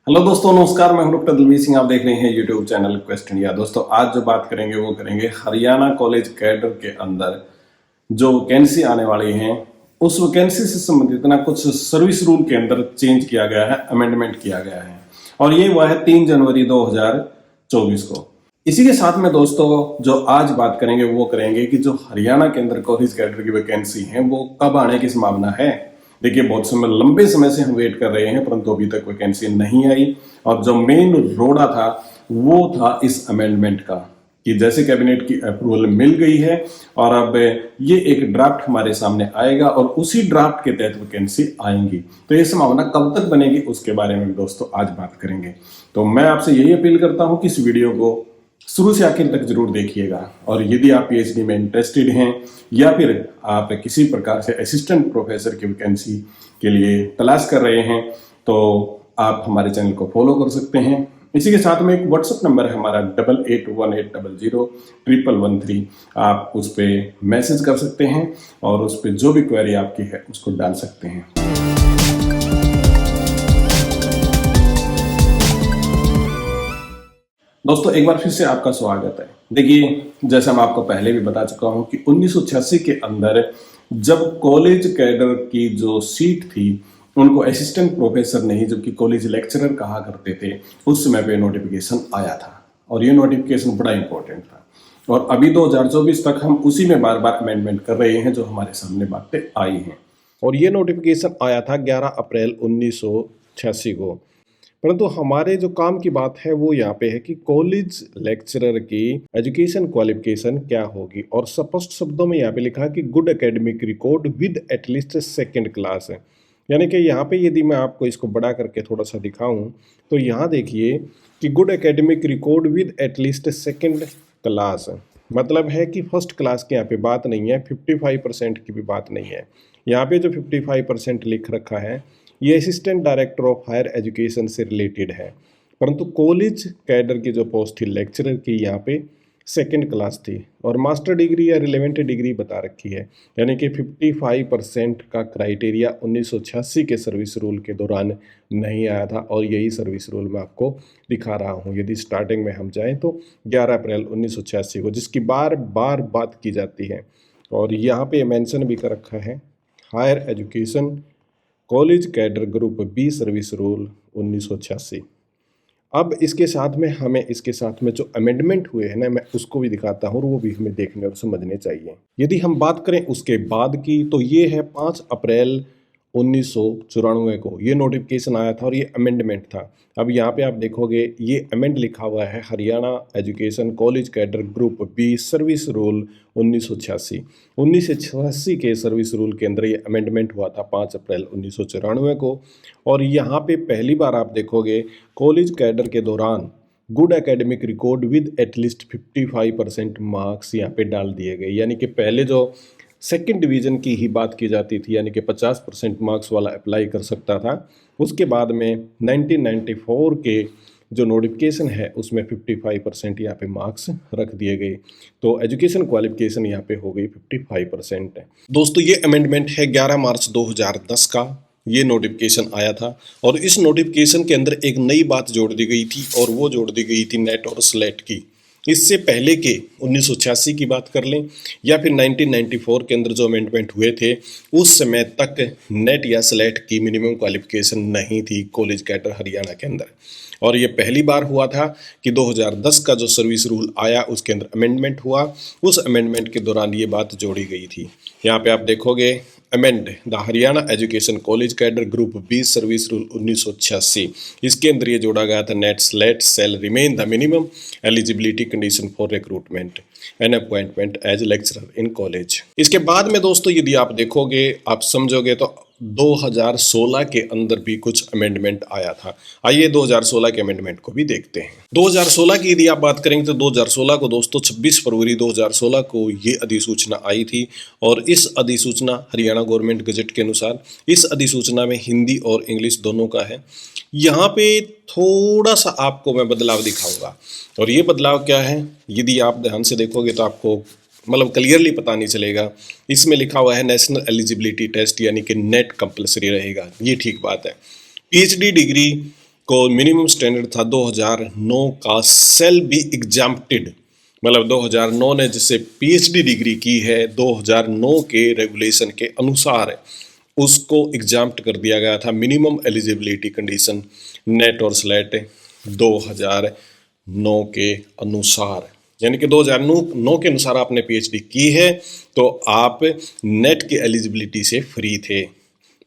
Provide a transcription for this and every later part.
Hello दोस्तों, नमस्कार। मैं हूं डॉक्टर दलवीर सिंह। आप देख रहे हैं यूट्यूब चैनल क्वेस्ट इंडिया। दोस्तों, आज जो बात करेंगे वो करेंगे हरियाणा कॉलेज कैडर के अंदर जो वैकेंसी आने वाली हैं उस वैकेंसी से संबंधित ना कुछ सर्विस रूल के अंदर चेंज किया गया है, अमेंडमेंट किया गया है और ये हुआ है 3 जनवरी 2024 को। इसी के साथ में दोस्तों जो आज बात करेंगे वो करेंगे कि जो हरियाणा के अंदर कॉलेज कैडर की वैकेंसी है वो कब आने की संभावना है। देखिए, बहुत समय लंबे समय से हम वेट कर रहे हैं परंतु अभी तक वैकेंसी नहीं आई और जो मेन रोड़ा था वो था इस अमेंडमेंट का कि जैसे कैबिनेट की अप्रूवल मिल गई है और अब ये एक ड्राफ्ट हमारे सामने आएगा और उसी ड्राफ्ट के तहत वैकेंसी आएंगी। तो ये संभावना कब तक बनेगी उसके बारे में दोस्तों आज बात करेंगे। तो मैं आपसे यही अपील करता हूं कि इस वीडियो को शुरू से आखिर तक जरूर देखिएगा और यदि आप पीएचडी में इंटरेस्टेड हैं या फिर आप किसी प्रकार से असिस्टेंट प्रोफेसर की वैकेंसी के लिए तलाश कर रहे हैं तो आप हमारे चैनल को फॉलो कर सकते हैं। इसी के साथ में एक व्हाट्सएप नंबर है हमारा 8818000113। आप उस पर मैसेज कर सकते हैं और उस पर जो भी क्वेरी आपकी है उसको डाल सकते हैं। दोस्तों, एक बार फिर से आपका स्वागत है। देखिए, जैसा मैं आपको पहले भी बता चुका हूं कि 1986 के अंदर जब कॉलेज कैडर की जो सीट थी उनको असिस्टेंट प्रोफेसर नहीं जबकि कॉलेज लेक्चरर कहा करते थे, उस समय पे नोटिफिकेशन आया था और ये नोटिफिकेशन बड़ा इंपॉर्टेंट था और अभी 2024 तक हम उसी में बार बार अमेंडमेंट कर रहे हैं जो हमारे सामने बातें आई हैं। और ये नोटिफिकेशन आया था 11 अप्रैल 1986 को। परंतु हमारे जो काम की बात है वो यहाँ पे है कि कॉलेज लेक्चरर की एजुकेशन क्वालिफिकेशन क्या होगी और स्पष्ट शब्दों में यहाँ पे लिखा है कि good academic record with at least second class है। यानी कि यहाँ पे यदि मैं आपको इसको बड़ा करके थोड़ा सा दिखाऊं तो यहाँ देखिए कि good academic record with at least second class मतलब है कि फर्स्ट क्लास की यहाँ पे बात नहीं है, 55% की भी बात नहीं है। यहाँ पे जो 55% लिख रखा है ये assistant director of higher education से रिलेटेड है, परंतु कॉलेज कैडर की जो पोस्ट थी लेक्चरर की यहाँ पे सेकंड क्लास थी और मास्टर डिग्री या रिलेवेंट डिग्री बता रखी है। यानी कि 55% का क्राइटेरिया 1986 के सर्विस रूल के दौरान नहीं आया था और यही सर्विस रूल मैं आपको दिखा रहा हूँ। यदि स्टार्टिंग में हम जाएँ तो 11 अप्रैल 1986 को, जिसकी बार बार बात की जाती है और यहाँ पे मेंशन भी कर रखा है higher education college cadre group B service rule 1986। अब इसके साथ में जो अमेंडमेंट हुए हैं ना, मैं उसको भी दिखाता हूँ और वो भी हमें देखने और समझने चाहिए। यदि हम बात करें उसके बाद की तो ये है 5 अप्रैल 1994 को ये नोटिफिकेशन आया था और ये अमेंडमेंट था। अब यहाँ पे आप देखोगे ये अमेंड लिखा हुआ है Haryana education college cadre group B service rule 1986 के सर्विस रूल के अंदर ये अमेंडमेंट हुआ था 5 अप्रैल 1994 को। और यहाँ पे पहली बार आप देखोगे कॉलेज कैडर के दौरान good academic record with at least 55% marks यहाँ पे डाल दिए गए। यानी कि पहले जो सेकंड डिवीज़न की ही बात की जाती थी यानी कि 50% मार्क्स वाला अप्लाई कर सकता था, उसके बाद में 1994 के जो नोटिफिकेशन है उसमें 55% यहाँ पे मार्क्स रख दिए गए। तो एजुकेशन क्वालिफिकेशन यहाँ पे हो गई 55% है। दोस्तों, ये अमेंडमेंट है 11 मार्च 2010 का, ये नोटिफिकेशन आया था और इस नोटिफिकेशन के अंदर एक नई बात जोड़ दी गई थी और वो जोड़ दी गई थी नेट और स्लेट की। इससे पहले के 1986 की बात कर लें या फिर 1994 के अंदर जो अमेंडमेंट हुए थे उस समय तक नेट या स्लेट की मिनिमम क्वालिफिकेशन नहीं थी कॉलेज कैडर हरियाणा के अंदर। और ये पहली बार हुआ था कि 2010 का जो सर्विस रूल आया उसके अंदर अमेंडमेंट हुआ, उस अमेंडमेंट के दौरान ये बात जोड़ी गई थी। यहाँ पे आप देखोगे amend the Haryana education college cadre group B service rule 1986। इसके अंदर ये जोड़ा गया था NET SLET shall remain the minimum eligibility condition for recruitment and appointment as lecturer in college. इसके बाद में दोस्तों यदि आप देखोगे आप समझोगे तो 2016 के अंदर भी कुछ अमेंडमेंट आया था। आइए 2016 के अमेंडमेंट को भी देखते हैं। 2016 की यदि आप बात करेंगे तो 2016 को दोस्तों 26 फरवरी 2016 को ये अधिसूचना आई थी और इस अधिसूचना हरियाणा गवर्नमेंट गजट के अनुसार इस अधिसूचना में हिंदी और इंग्लिश दोनों का है। यहाँ पे थोड़ा सा आपको मैं बदलाव दिखाऊंगा और ये बदलाव क्या है यदि आप ध्यान से देखोगे तो आपको मतलब क्लियरली पता नहीं चलेगा। इसमें लिखा हुआ है नेशनल एलिजिबिलिटी टेस्ट यानी कि नेट कंपलसरी रहेगा, ये ठीक बात है। पीएचडी डिग्री को मिनिमम स्टैंडर्ड था 2009 का सेल बी एग्जाम्प्टेड, मतलब 2009 ने जिससे पीएचडी डिग्री की है 2009 के रेगुलेशन के अनुसार उसको एग्जाम्प्ट कर दिया गया था। मिनिमम एलिजिबिलिटी कंडीशन नेट और स्लेट 2009 के अनुसार, यानी कि 2009 के अनुसार आपने पीएचडी की है तो आप नेट की एलिजिबिलिटी से फ्री थे।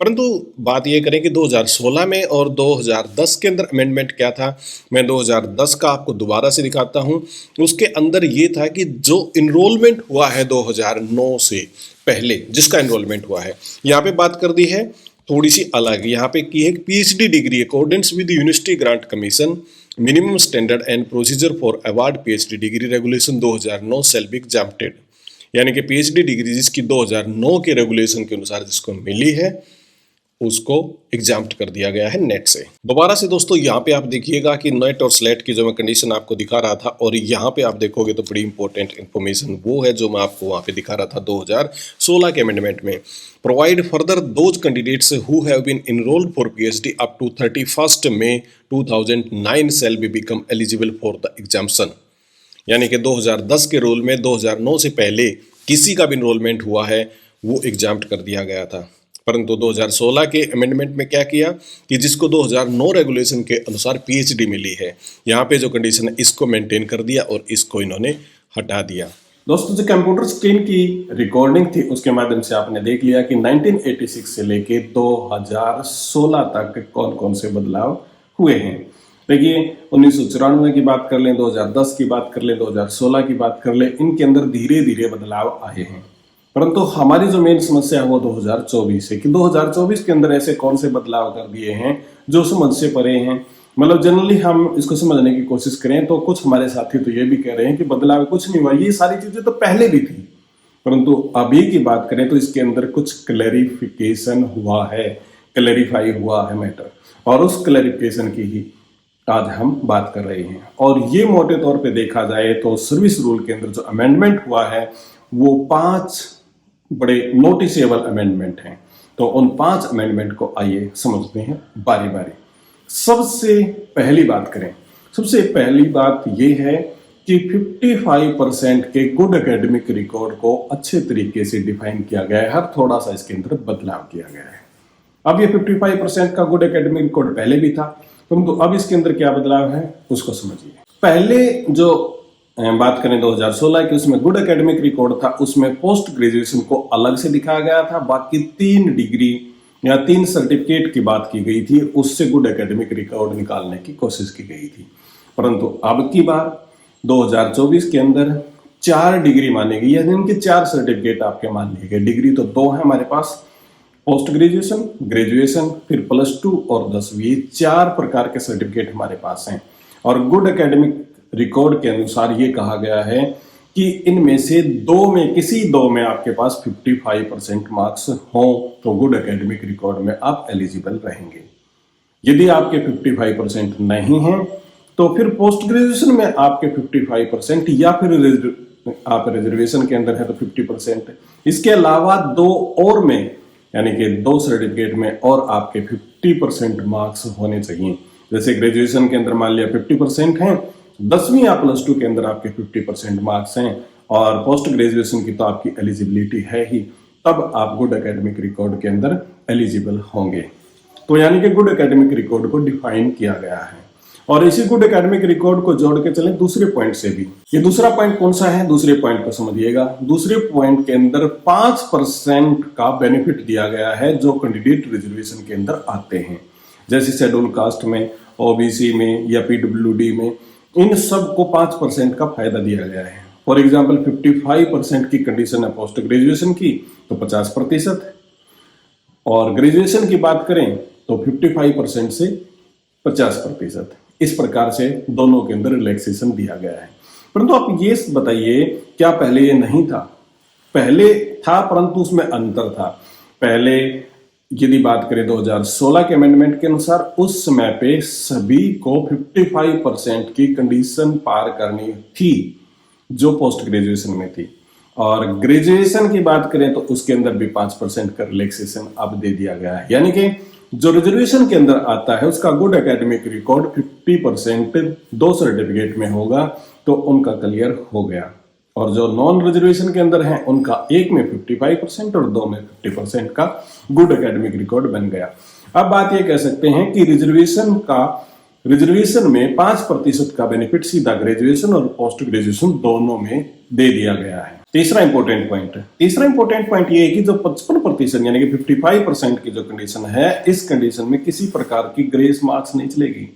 परंतु बात ये करें कि 2016 में और 2010 के अंदर अमेंडमेंट क्या था, मैं 2010 का आपको दोबारा से दिखाता हूं। उसके अंदर ये था कि जो इनरोलमेंट हुआ है 2009 से पहले, जिसका इनरोलमेंट हुआ है, यहाँ पे बात कर दी है थोड़ी सी अलग। यहाँ पे की है PhD degree accordance with university grant commission minimum standard and procedure for award PhD degree regulation 2009 shall B exempted, यानी कि पीएचडी डिग्री जिसकी 2009 के रेगुलेशन के अनुसार जिसको मिली है उसको एग्जाम्प्ट कर दिया गया है नेट से। दोबारा से दोस्तों यहाँ पे आप देखिएगा कि नेट और स्लेट की जो मैं कंडीशन आपको दिखा रहा था, और यहाँ पे आप देखोगे तो बड़ी इंपॉर्टेंट इन्फॉर्मेशन वो है जो मैं आपको वहाँ पे दिखा रहा था 2016 के अमेंडमेंट में। Provide further those candidates who have been enrolled for PhD up to 31 May 2009 shall be become eligible for the exemption, यानी कि 2010 के रूल में 2009 से पहले किसी का भी इनरोलमेंट हुआ है वो एग्जाम्प्ट कर दिया गया था। परंतु 2016 के अमेंडमेंट में क्या किया कि जिसको 2009 रेगुलेशन के अनुसार पीएचडी मिली है, यहाँ पे जो कंडीशन है इसको मेंटेन कर दिया और इसको इन्होंने हटा दिया। दोस्तों, जो कंप्यूटर स्क्रीन की रिकॉर्डिंग थी उसके माध्यम से आपने देख लिया कि 1986 से लेके 2016 तक कौन कौन से बदलाव हुए हैं। देखिए, 1994 की बात कर लें, 2010 की बात कर लें, 2016 की बात कर लें, इनके अंदर धीरे धीरे बदलाव आए हैं। परंतु हमारी जो मेन समस्या है वो 2024 है कि 2024 के अंदर ऐसे कौन से बदलाव कर दिए हैं जो समझ से परे हैं। मतलब जनरली हम इसको समझने की कोशिश करें तो कुछ हमारे साथी तो ये भी कह रहे हैं कि बदलाव कुछ नहीं हुआ, ये सारी चीजें तो पहले भी थी। परंतु अभी की बात करें तो इसके अंदर कुछ क्लैरिफिकेशन हुआ है, क्लैरिफाई हुआ है मैटर, और उस क्लैरिफिकेशन की ही आज हम बात कर रहे हैं। और ये मोटे तौर पे देखा जाए तो सर्विस रूल के अंदर जो अमेंडमेंट हुआ है वो 5 बड़े नोटिसेबल अमेंडमेंट हैं। तो उन 5 अमेंडमेंट को आइए समझते हैं बारी बारी। सबसे पहली बात करें, सबसे पहली बात यह है कि 55% के गुड एकेडमिक रिकॉर्ड को अच्छे तरीके से डिफाइन किया गया है, हर थोड़ा सा इसके अंदर बदलाव किया गया है। अब ये 55% का गुड एकेडमिक रिकॉर्ड पहले भी था, परंतु अब इसके अंदर क्या बदलाव है उसको समझिए। पहले जो बात करें 2016 की, उसमें गुड एकेडमिक रिकॉर्ड था, उसमें पोस्ट ग्रेजुएशन को अलग से दिखाया गया था, बाकी 3 डिग्री या 3 सर्टिफिकेट की बात की गई थी, उससे गुड एकेडमिक रिकॉर्ड निकालने की कोशिश की गई थी। परंतु अब की बार 2024 के अंदर 4 डिग्री मानी गई, यानी उनके 4 सर्टिफिकेट आपके मान लिए गए। डिग्री तो 2 है हमारे पास, पोस्ट ग्रेजुएशन, ग्रेजुएशन, फिर +2 और 10वीं, 4 प्रकार के सर्टिफिकेट हमारे पास हैं। और गुड एकेडमिक रिकॉर्ड के अनुसार ये कहा गया है कि इनमें से 2 में, किसी 2 में आपके पास 55% मार्क्स हों तो गुड एकेडमिक रिकॉर्ड में आप एलिजिबल रहेंगे। यदि आपके 55% नहीं हैं तो फिर पोस्ट ग्रेजुएशन में आपके 55% या फिर आप रिजर्वेशन के अंदर है तो 50%। इसके अलावा 2 और में, यानी कि 2 सर्टिफिकेट में और आपके 50% मार्क्स होने चाहिए। जैसे ग्रेजुएशन के अंदर मान लिया 50% हैं, 10वीं या +2 के अंदर आपके 50% मार्क्स हैं और पोस्ट ग्रेजुएशन की तो आपकी एलिजिबिलिटी है ही, तब आप गुड एकेडमिक रिकॉर्ड के अंदर एलिजिबल होंगे। तो यानी कि गुड एकेडमिक रिकॉर्ड को डिफाइन किया गया है। और इसी गुड एकेडमिक रिकॉर्ड को जोड़ के चलें दूसरे पॉइंट से भी। ये दूसरा पॉइंट कौन सा है, दूसरे पॉइंट को समझिएगा। दूसरे पॉइंट के अंदर 5% का बेनिफिट दिया गया है जो कैंडिडेट रिजर्वेशन के अंदर आते हैं, जैसे शेड्यूल कास्ट में, ओबीसी में या पीडब्ल्यूडी में, इन सब को 5% का फायदा दिया गया है। फॉर एग्जाम्पल 55% की कंडीशन है पोस्ट ग्रेजुएशन की तो 50%, और ग्रेजुएशन की बात करें तो 55% से 50%। इस प्रकार से दोनों के अंदर रिलैक्सेशन दिया गया है। परंतु आप ये बताइए, क्या पहले ये नहीं था? पहले था, परंतु उसमें अंतर था। पहले यदि बात करें 2016 के अमेंडमेंट के अनुसार, उस समय पे सभी को 55% की कंडीशन पार करनी थी जो पोस्ट ग्रेजुएशन में थी। और ग्रेजुएशन की बात करें तो उसके अंदर भी 5% का रिलैक्सेशन अब दे दिया गया है, यानी कि जो रिजर्वेशन के अंदर आता है उसका गुड एकेडमिक रिकॉर्ड 50% 2 सर्टिफिकेट में होगा तो उनका क्लियर हो गया, और जो नॉन रिजर्वेशन के अंदर है उनका एक में 55% और 2 में 50% का गुड एकेडमिक रिकॉर्ड बन गया। अब बात ये कह सकते हैं कि रिजर्वेशन में 5% का बेनिफिट सीधा ग्रेजुएशन और पोस्ट ग्रेजुएशन दोनों में दे दिया गया है। तीसरा इंपॉर्टेंट पॉइंट ये है कि जो 55% यानी कि 55% की जो कंडीशन है, इस कंडीशन में किसी प्रकार की ग्रेस मार्क्स नहीं चलेगी,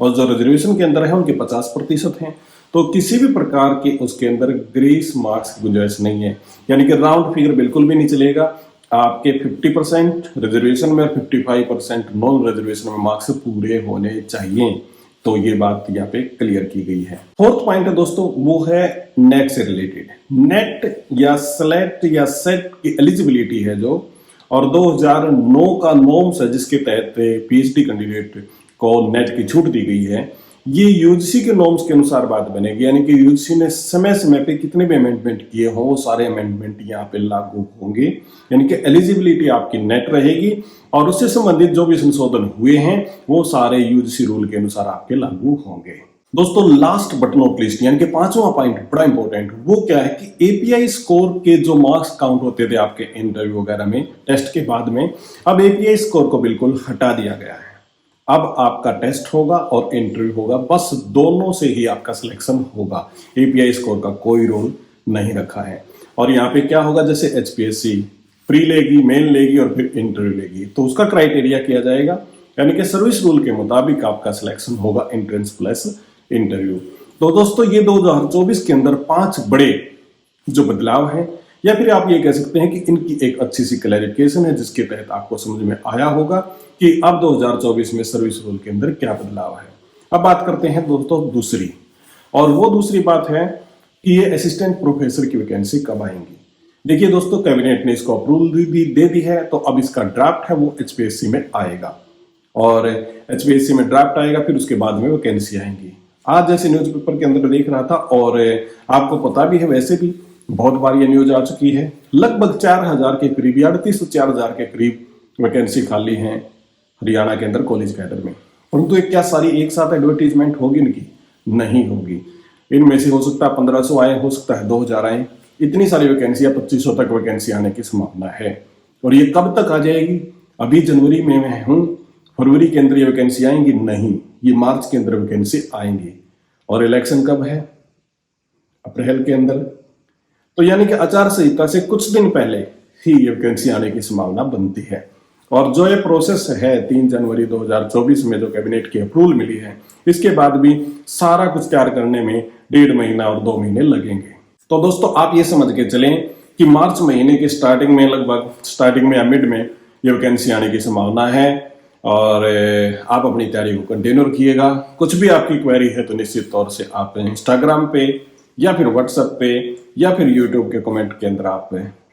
और जो रिजर्वेशन के अंदर है उनके 50% हैं, तो किसी भी प्रकार के उसके अंदर ग्रेस मार्क्स की गुंजाइश नहीं है, यानी कि राउंड फिगर बिल्कुल भी नहीं चलेगा। आपके 50% रिजर्वेशन में और 55% नॉन रिजर्वेशन में मार्क्स पूरे होने चाहिए। तो ये बात यहाँ पे क्लियर की गई है। फोर्थ पॉइंट है दोस्तों, वो है नेट से रिलेटेड। नेट या स्लेट या सेट की एलिजिबिलिटी है जो, और 2009 का नॉर्म्स है जिसके तहत पीएचडी कैंडिडेट को नेट की छूट दी गई है। ये यूजीसी के नॉर्म्स के अनुसार बात बनेगी, यानी कि यूजीसी ने समय समय पे कितने भी अमेंडमेंट किए हों वो सारे अमेंडमेंट यहाँ पे लागू होंगे, यानी कि एलिजिबिलिटी आपकी नेट रहेगी, और उससे संबंधित जो भी संशोधन हुए हैं वो सारे यूजीसी रूल के अनुसार आपके लागू होंगे। दोस्तों लास्ट बट नॉट लीस्ट, यानी कि 5वां पॉइंट बड़ा इंपॉर्टेंट, वो क्या है कि एपीआई स्कोर के जो मार्क्स काउंट होते थे आपके इंटरव्यू वगैरह में, टेस्ट के बाद में, अब एपीआई स्कोर को बिल्कुल हटा दिया गया है। अब आपका टेस्ट होगा और इंटरव्यू होगा, बस दोनों से ही आपका सिलेक्शन होगा। एपीआई स्कोर का कोई रोल नहीं रखा है। और यहाँ पे क्या होगा, जैसे एचपीएससी प्री लेगी, मेन लेगी और फिर इंटरव्यू लेगी, तो उसका क्राइटेरिया किया जाएगा, यानी कि सर्विस रूल के मुताबिक आपका सिलेक्शन होगा एंट्रेंस प्लस इंटरव्यू। तो दोस्तों ये 2024 के अंदर 5 बड़े जो बदलाव हैं, या फिर आप ये कह सकते हैं कि इनकी एक अच्छी सी क्लैरिफिकेशन है जिसके तहत आपको समझ में आया होगा कि अब 2024 में सर्विस रूल के अंदर क्या बदलाव है। अब बात करते हैं दोस्तों दूसरी, और वो दूसरी बात है कि ये असिस्टेंट प्रोफेसर की वैकेंसी कब आएंगी। देखिए दोस्तों, कैबिनेट ने इसको अप्रूवल भी दे दी है, तो अब इसका ड्राफ्ट है वो एचपीएससी में आएगा, और एचपीएससी में ड्राफ्ट आएगा, फिर उसके बाद में वैकेंसी आएंगी। आज जैसे न्यूज़पेपर के अंदर देख रहा था, और आपको पता भी है वैसे भी बहुत बार ये न्यूज आ चुकी है, लगभग 4000 के करीब, 38 से 4000 के करीब वैकेंसी खाली हैं हरियाणा के अंदर कॉलेज कैडर में। परंतु एक क्या सारी एक साथ एडवर्टीजमेंट होगी इनकी? नहीं होगी। इनमें से हो सकता है 1500 आए, हो सकता है 2000 आए। इतनी सारी वैकेंसी या 2500 तक वैकेंसी आने की संभावना है। और ये कब तक आ जाएगी? अभी जनवरी में मैं हूं, फरवरी के अंदर ये वैकेंसी आएंगी नहीं, ये मार्च के अंदर वैकेंसी आएंगी। और इलेक्शन कब है? अप्रैल के अंदर। तो यानी कि आचार संहिता से कुछ दिन पहले ही ये वैकेंसी आने की संभावना बनती है। और जो ये प्रोसेस है 3 जनवरी 2024 में जो कैबिनेट की अप्रूवल मिली है, इसके बाद भी सारा कुछ तैयार करने में 1.5 महीना और 2 महीने लगेंगे। तो दोस्तों आप ये समझ के चलें कि मार्च महीने के स्टार्टिंग में, लगभग स्टार्टिंग में या मिड में ये वैकेंसी आने की संभावना है। और आप अपनी तैयारी को कंटिन्यू रखिएगा। कुछ भी आपकी क्वेरी है तो निश्चित तौर से आप इंस्टाग्राम पे या फिर व्हाट्सएप पे या फिर यूट्यूब के कमेंट के अंदर आप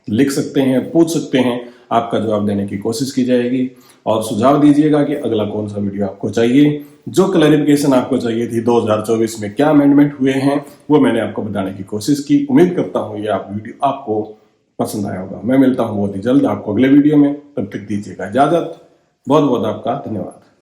लिख सकते हैं, पूछ सकते हैं, आपका जवाब देने की कोशिश की जाएगी। और सुझाव दीजिएगा कि अगला कौन सा वीडियो आपको चाहिए। जो क्लैरिफिकेशन आपको चाहिए थी 2024 में क्या अमेंडमेंट हुए हैं, वो मैंने आपको बताने की कोशिश की। उम्मीद करता हूँ ये वीडियो आपको पसंद आया होगा। मैं मिलता हूँ बहुत ही जल्द आपको अगले वीडियो में, तब तक दीजिएगा इजाजत। बहुत बहुत आपका धन्यवाद।